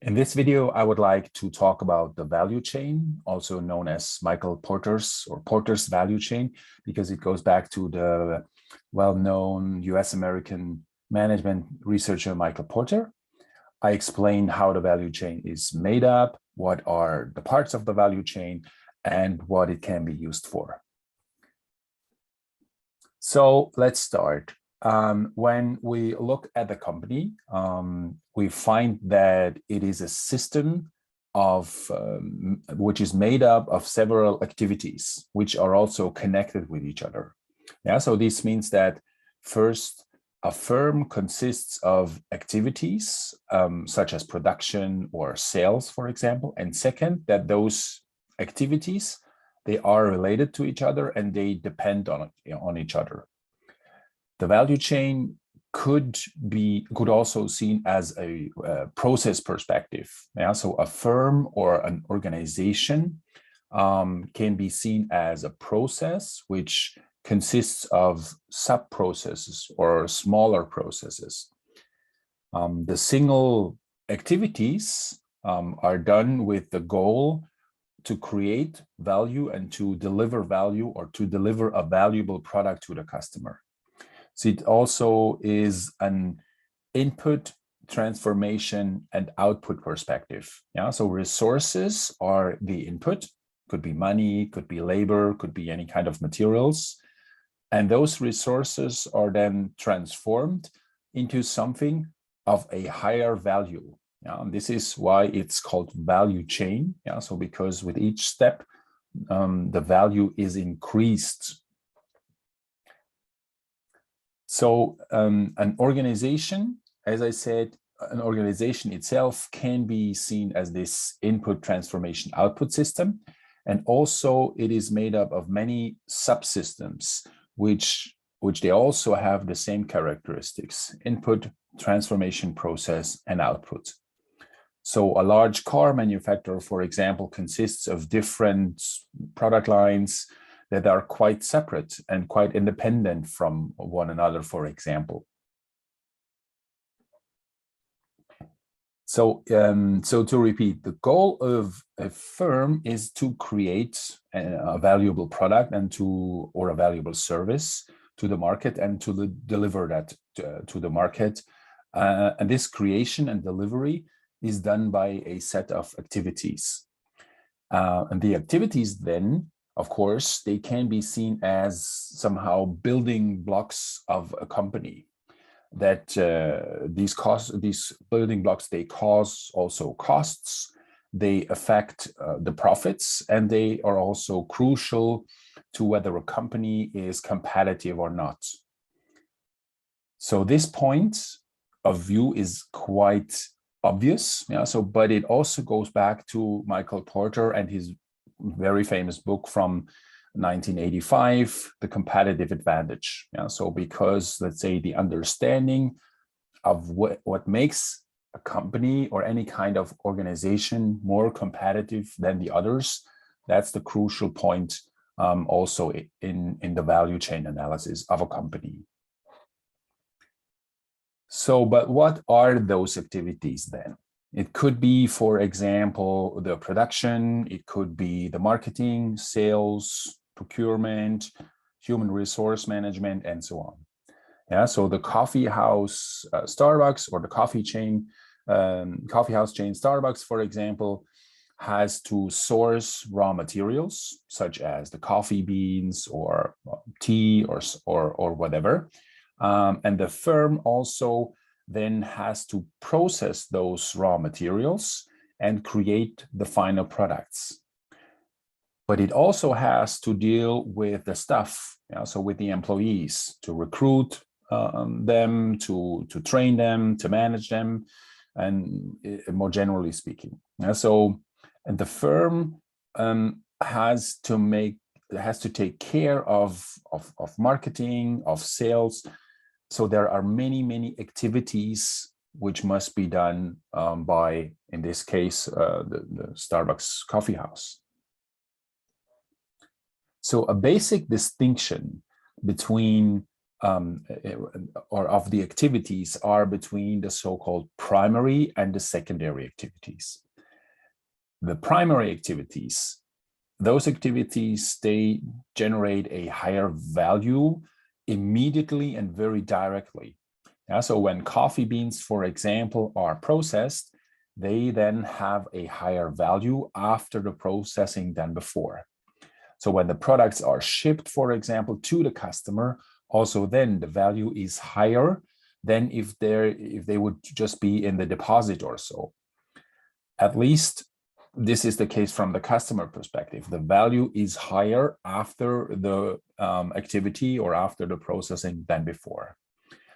In this video, I would like to talk about the value chain, also known as Michael Porter's or Porter's value chain, because it goes back to the well-known US-American management researcher, Michael Porter. I explain how the value chain is made up, what are the parts of the value chain, and what it can be used for. So let's start. When we look at the company, we find that it is a system of which is made up of several activities, which are also connected with each other. Yeah, so this means that first, a firm consists of activities such as production or sales, for example, and second, that those activities, they are related to each other and they depend on each other. The value chain could also seen as a process perspective. Yeah, so a firm or an organization can be seen as a process which consists of sub-processes or smaller processes. The single activities are done with the goal to create value and to deliver value or to deliver a valuable product to the customer. So it also is an input, transformation, and output perspective. Yeah, so resources are the input, could be money, could be labor, could be any kind of materials. And those resources are then transformed into something of a higher value. Yeah, and this is why it's called value chain. Yeah, so because with each step, the value is increased. So an organization, as I said, an organization itself can be seen as this input, transformation, output system. And also it is made up of many subsystems, which they also have the same characteristics: input, transformation, process, and output. So a large car manufacturer, for example, consists of different product lines that are quite separate and quite independent from one another, for example. So, to repeat, the goal of a firm is to create a valuable product or a valuable service to the market and to deliver that to the market. And this creation and delivery is done by a set of activities. And the activities then, of course, they can be seen as somehow building blocks of a company. That these building blocks, they cause also costs, they affect the profits, and they are also crucial to whether a company is competitive or not. So this point of view is quite obvious. Yeah. So, but it also goes back to Michael Porter and his very famous book from 1985, The Competitive Advantage. Yeah, so because, let's say, the understanding of what makes a company or any kind of organization more competitive than the others, that's the crucial point also in the value chain analysis of a company. So, but what are those activities then? It could be, for example, the production, it could be the marketing, sales, procurement, human resource management, and so on. Yeah, so the coffee house Starbucks, or the coffee house chain Starbucks, for example, has to source raw materials such as the coffee beans or tea or whatever. And the firm also then has to process those raw materials and create the final products. But it also has to deal with the staff, so with the employees, to recruit them, to train them, to manage them, and more generally speaking. So, and the firm has to take care of marketing, of sales. So there are many activities which must be done by, in this case, the Starbucks coffee house. So a basic distinction between or of the activities are between the so-called primary and the secondary activities. The primary activities, those activities, they generate a higher value immediately and very directly. Yeah, so when coffee beans, for example, are processed, they then have a higher value after the processing than before. So when the products are shipped, for example, to the customer, also then the value is higher than if they would just be in the deposit or so. At least this is the case from the customer perspective. The value is higher after the activity or after the processing than before.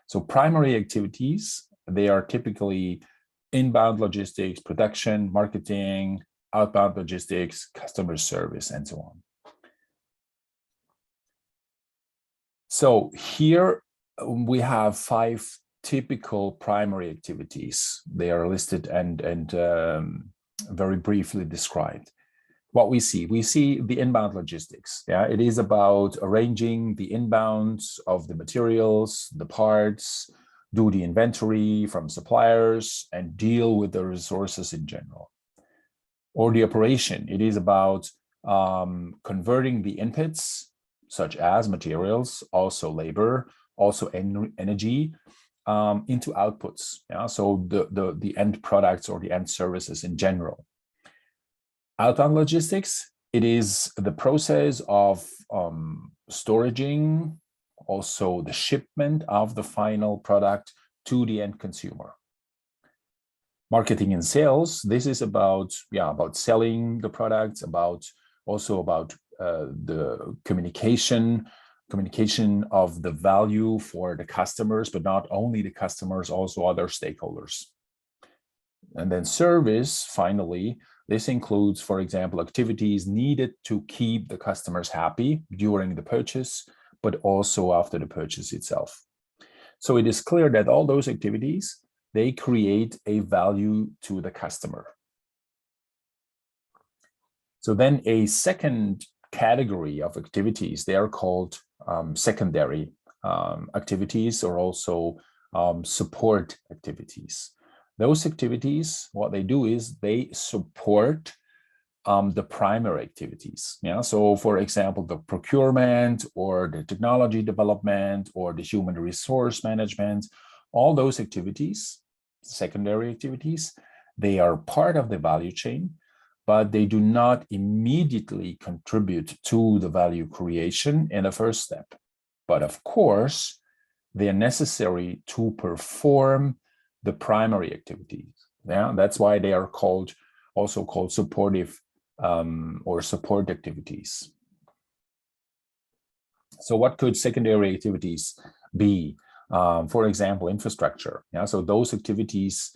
So primary activities, they are typically inbound logistics, production, marketing, outbound logistics, customer service, and so on. So here we have 5 typical primary activities. They are listed and very briefly described. What we see the inbound logistics. Yeah, it is about arranging the inbounds of the materials, the parts, do the inventory from suppliers, and deal with the resources in general. Or the operation, it is about converting the inputs, such as materials, also labor, also energy, into outputs. Yeah, so the end products or the end services in general. Outbound logistics, it is the process of storaging, also the shipment of the final product to the end consumer. Marketing and sales, this is about selling the products, also about the communication of the value for the customers, but not only the customers, also other stakeholders. And then service, finally, this includes, for example, activities needed to keep the customers happy during the purchase, but also after the purchase itself. So it is clear that all those activities, they create a value to the customer. So then a second category of activities, they are called secondary activities, or also support activities. Those activities, what they do is they support the primary activities. Yeah, so for example, the procurement or the technology development or the human resource management, all those activities, secondary activities, they are part of the value chain, but they do not immediately contribute to the value creation in the first step. But of course, they are necessary to perform the primary activities. Yeah, that's why they are also called supportive or support activities. So what could secondary activities be? For example, infrastructure. Yeah, so those activities,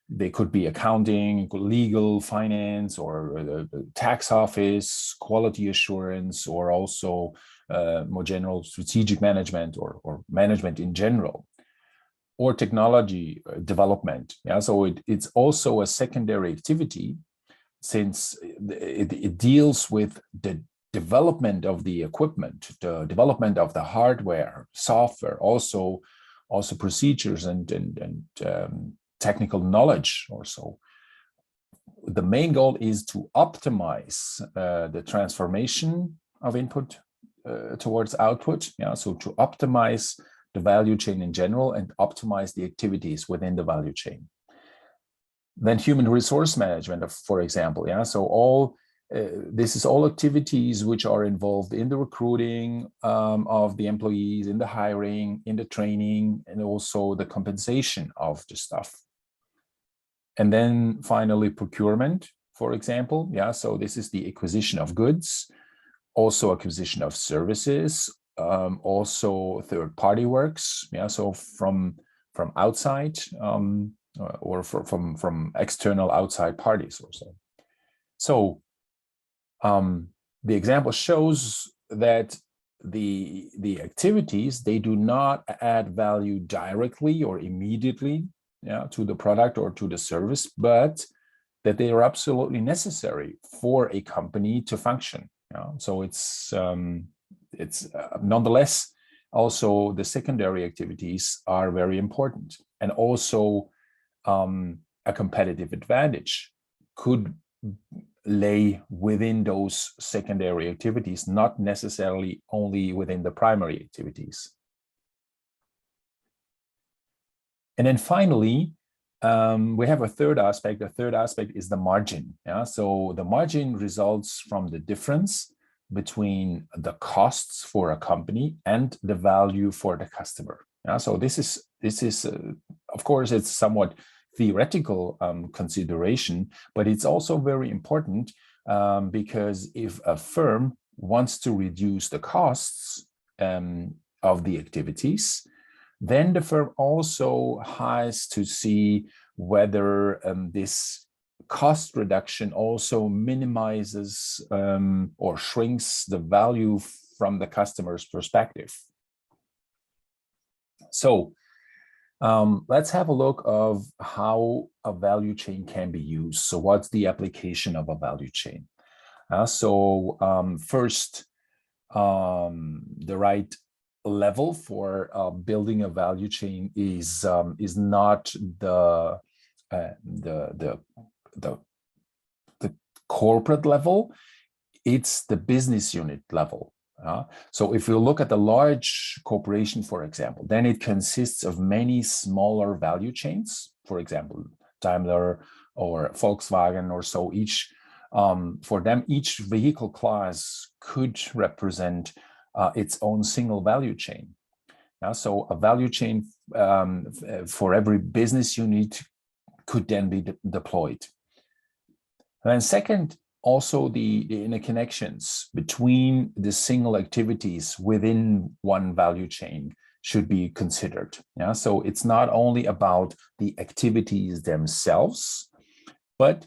they could be accounting, legal, finance, or the tax office, quality assurance, or also more general strategic management or management in general, or technology development. Yeah, so it's also a secondary activity, since it deals with the development of the equipment, the development of the hardware, software, also procedures and technical knowledge also. The main goal is to optimize the transformation of input towards output. Yeah, so to optimize the value chain in general and optimize the activities within the value chain. Then human resource management, for example. Yeah, so this is all activities which are involved in the recruiting of the employees, in the hiring, in the training, and also the compensation of the staff. And then finally, procurement, for example. Yeah, so this is the acquisition of goods, also acquisition of services, also third-party works. Yeah, so from outside or from external outside parties or so. So the example shows that the activities, they do not add value directly or immediately, yeah, to the product or to the service, but that they are absolutely necessary for a company to function. Yeah? So it's nonetheless also the secondary activities are very important. And also a competitive advantage could lay within those secondary activities, not necessarily only within the primary activities. And then finally, we have a third aspect. The third aspect is the margin. Yeah? So the margin results from the difference between the costs for a company and the value for the customer. Yeah? So this is of course, it's somewhat theoretical consideration, but it's also very important because if a firm wants to reduce the costs of the activities, then the firm also has to see whether this cost reduction also minimizes or shrinks the value from the customer's perspective. So let's have a look of how a value chain can be used. So what's the application of a value chain? First, the right level for building a value chain is not the corporate level, it's the business unit level. So if you look at the large corporation, for example, then it consists of many smaller value chains, for example, Daimler or Volkswagen or so. Each for them, each vehicle class could represent its own single value chain. So a value chain for every business unit could then be deployed. And then second, also the interconnections between the single activities within one value chain should be considered. So it's not only about the activities themselves, but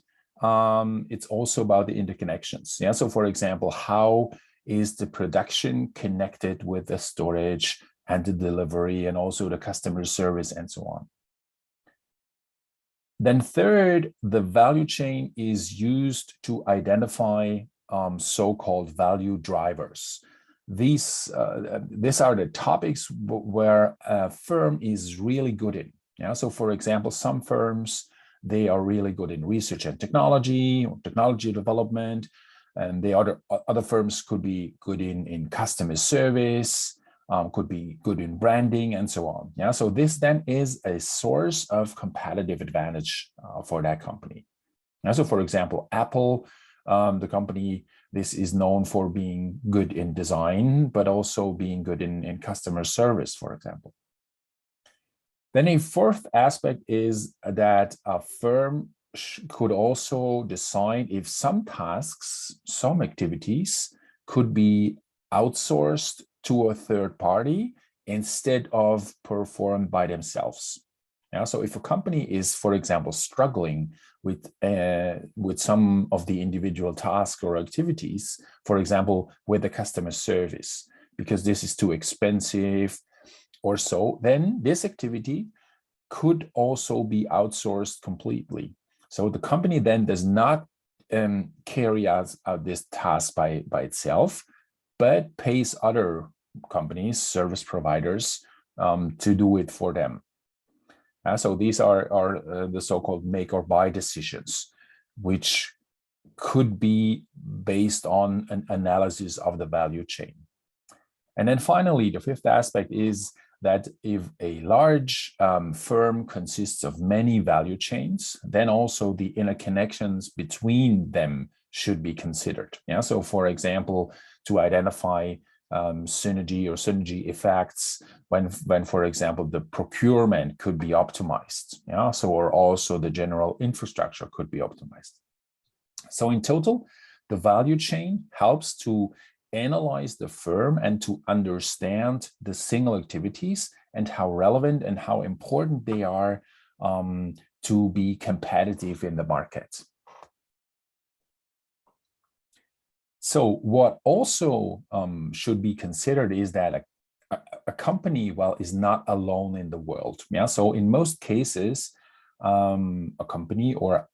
it's also about the interconnections. So for example, how is the production connected with the storage and the delivery and also the customer service and so on. Then third, the value chain is used to identify so-called value drivers. These are the topics where a firm is really good in. So for example, some firms, they are really good in research and technology or technology development, and the other firms could be good in customer service, could be good in branding and so on. So this then is a source of competitive advantage for that company. So for example, Apple, the company, this is known for being good in design, but also being good in customer service, for example. Then a fourth aspect is that a firm could also decide if some tasks, some activities could be outsourced to a third party instead of performed by themselves. So if a company is, for example, struggling with some of the individual tasks or activities, for example, with the customer service, because this is too expensive or so, then this activity could also be outsourced completely. So the company then does not carry out this task by itself, but pays other companies, service providers, to do it for them. So these are the so-called make or buy decisions, which could be based on an analysis of the value chain. And then finally, the fifth aspect is that if a large firm consists of many value chains, then also the interconnections between them should be considered. So for example, to identify synergy effects when, for example, the procurement could be optimized. Or also the general infrastructure could be optimized. So in total, the value chain helps to analyze the firm and to understand the single activities and how relevant and how important they are to be competitive in the market. So what also should be considered is that a company, well, is not alone in the world. So in most cases, a company or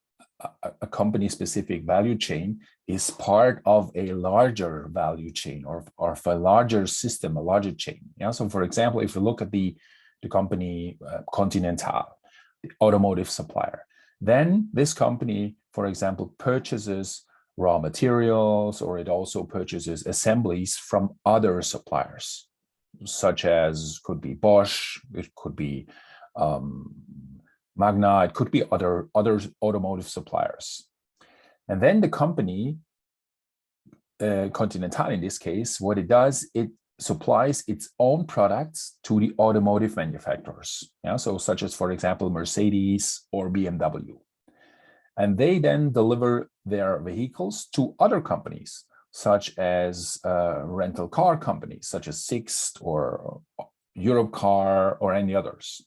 a company-specific value chain is part of a larger value chain or of a larger system, a larger chain. Yeah. So, for example, if you look at the company Continental, the automotive supplier, then this company, for example, purchases raw materials, or it also purchases assemblies from other suppliers, such as could be Bosch, it could be Magna, it could be other automotive suppliers. And then the company, Continental in this case, what it does, it supplies its own products to the automotive manufacturers. Yeah, so such as, for example, Mercedes or BMW. And they then deliver their vehicles to other companies, such as rental car companies, such as Sixt or Europcar or any others.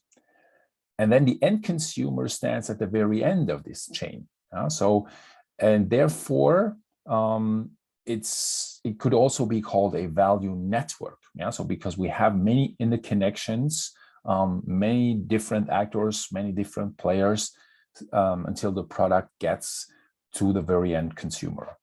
And then the end consumer stands at the very end of this chain. And therefore, it could also be called a value network. Yeah, so because we have many interconnections, many different actors, many different players, until the product gets to the very end consumer.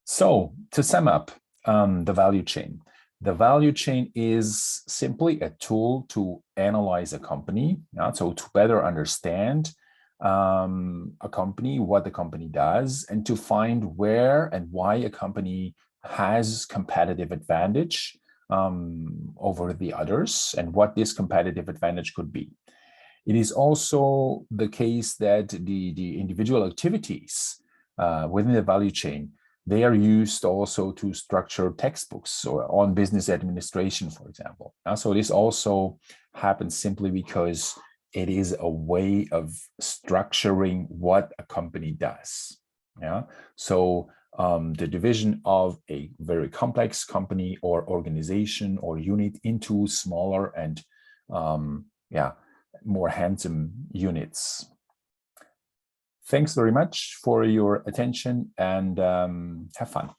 So to sum up the value chain. The value chain is simply a tool to analyze a company, so to better understand a company, what the company does, and to find where and why a company has competitive advantage over the others, and what this competitive advantage could be. It is also the case that the individual activities within the value chain, they are used also to structure textbooks or on business administration, for example. So this also happens simply because it is a way of structuring what a company does. Yeah. So the division of a very complex company or organization or unit into smaller and more handsome units. Thanks very much for your attention, and have fun.